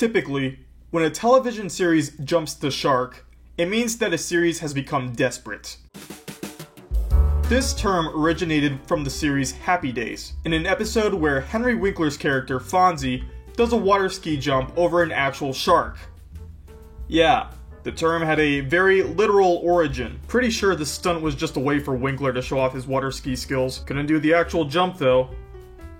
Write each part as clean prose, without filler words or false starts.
Typically, when a television series jumps the shark, it means that a series has become desperate. This term originated from the series Happy Days, in an episode where Henry Winkler's character Fonzie does a water ski jump over an actual shark. Yeah, the term had a very literal origin. Pretty sure the stunt was just a way for Winkler to show off his water ski skills. Couldn't do the actual jump though.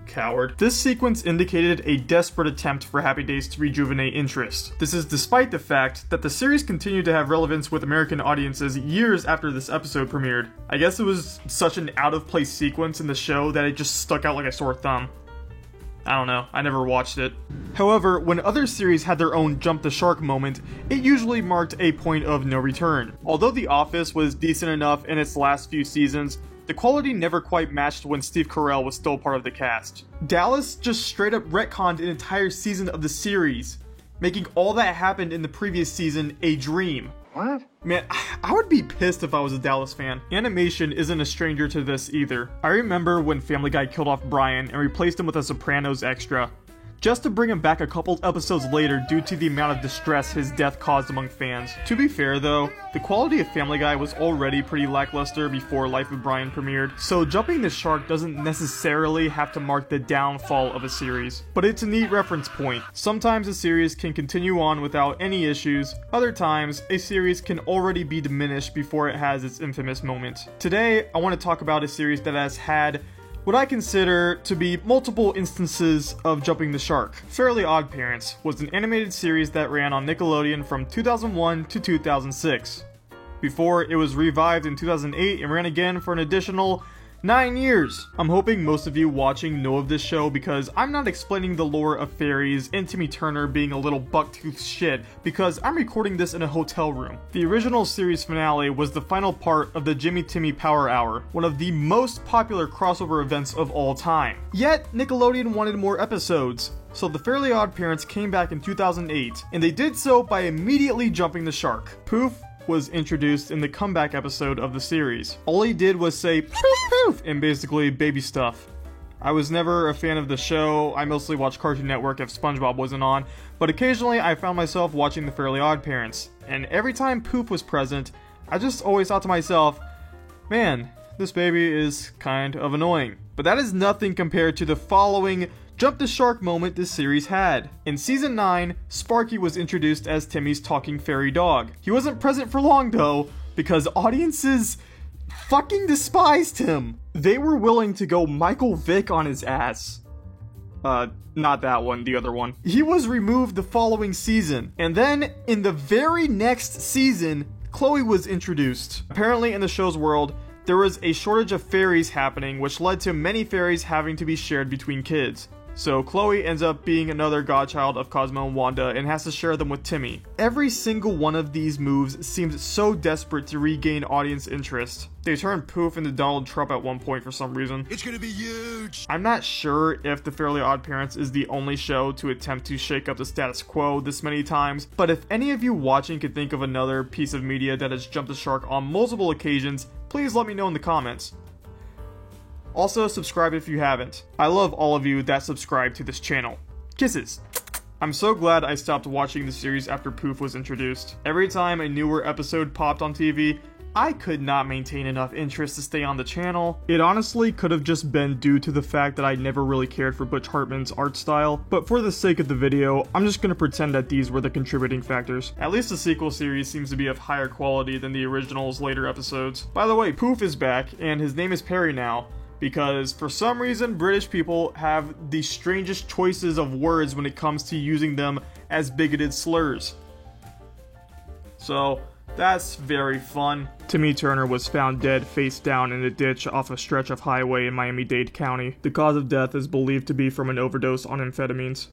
Coward. This sequence indicated a desperate attempt for Happy Days to rejuvenate interest. This is despite the fact that the series continued to have relevance with American audiences years after this episode premiered. I guess it was such an out-of-place sequence in the show that it just stuck out like a sore thumb. I don't know, I never watched it. However, when other series had their own jump the shark moment, it usually marked a point of no return. Although The Office was decent enough in its last few seasons, the quality never quite matched when Steve Carell was still part of the cast. Dallas just straight up retconned an entire season of the series, making all that happened in the previous season a dream. What? Man, I would be pissed if I was a Dallas fan. Animation isn't a stranger to this either. I remember when Family Guy killed off Brian and replaced him with a Sopranos extra, just to bring him back a couple episodes later due to the amount of distress his death caused among fans. To be fair though, the quality of Family Guy was already pretty lackluster before Life of Brian premiered, so jumping the shark doesn't necessarily have to mark the downfall of a series. But it's a neat reference point. Sometimes a series can continue on without any issues, other times a series can already be diminished before it has its infamous moment. Today, I want to talk about a series that has had what I consider to be multiple instances of jumping the shark. Fairly Odd Parents was an animated series that ran on Nickelodeon from 2001 to 2006, before it was revived in 2008 and ran again for an additional 9 years. I'm hoping most of you watching know of this show because I'm not explaining the lore of fairies and Timmy Turner being a little bucktooth shit because I'm recording this in a hotel room. The original series finale was the final part of the Jimmy Timmy Power Hour, one of the most popular crossover events of all time. Yet, Nickelodeon wanted more episodes, so the Fairly Odd Parents came back in 2008, and they did so by immediately jumping the shark. Poof was introduced in the comeback episode of the series. All he did was say poof poof and basically baby stuff. I was never a fan of the show. I mostly watched Cartoon Network if SpongeBob wasn't on, but occasionally I found myself watching the Fairly Odd Parents, and every time Poof was present, I just always thought to myself, man, this baby is kind of annoying. But that is nothing compared to the following jump the shark moment this series had. In season 9, Sparky was introduced as Timmy's talking fairy dog. He wasn't present for long though, because audiences fucking despised him. They were willing to go Michael Vick on his ass. Not that one, the other one. He was removed the following season, and then in the very next season, Chloe was introduced. Apparently in the show's world, there was a shortage of fairies happening, which led to many fairies having to be shared between kids. So Chloe ends up being another godchild of Cosmo and Wanda and has to share them with Timmy. Every single one of these moves seemed so desperate to regain audience interest. They turned Poof into Donald Trump at one point for some reason. It's gonna be huge! I'm not sure if The Fairly Odd Parents is the only show to attempt to shake up the status quo this many times, but if any of you watching can think of another piece of media that has jumped the shark on multiple occasions, please let me know in the comments. Also, subscribe if you haven't. I love all of you that subscribe to this channel. Kisses! I'm so glad I stopped watching the series after Poof was introduced. Every time a newer episode popped on TV, I could not maintain enough interest to stay on the channel. It honestly could have just been due to the fact that I never really cared for Butch Hartman's art style, but for the sake of the video, I'm just gonna pretend that these were the contributing factors. At least the sequel series seems to be of higher quality than the original's later episodes. By the way, Poof is back, and his name is Perry now, because for some reason British people have the strangest choices of words when it comes to using them as bigoted slurs. So that's very fun. Timmy Turner was found dead face down in a ditch off a stretch of highway in Miami-Dade County. The cause of death is believed to be from an overdose on amphetamines.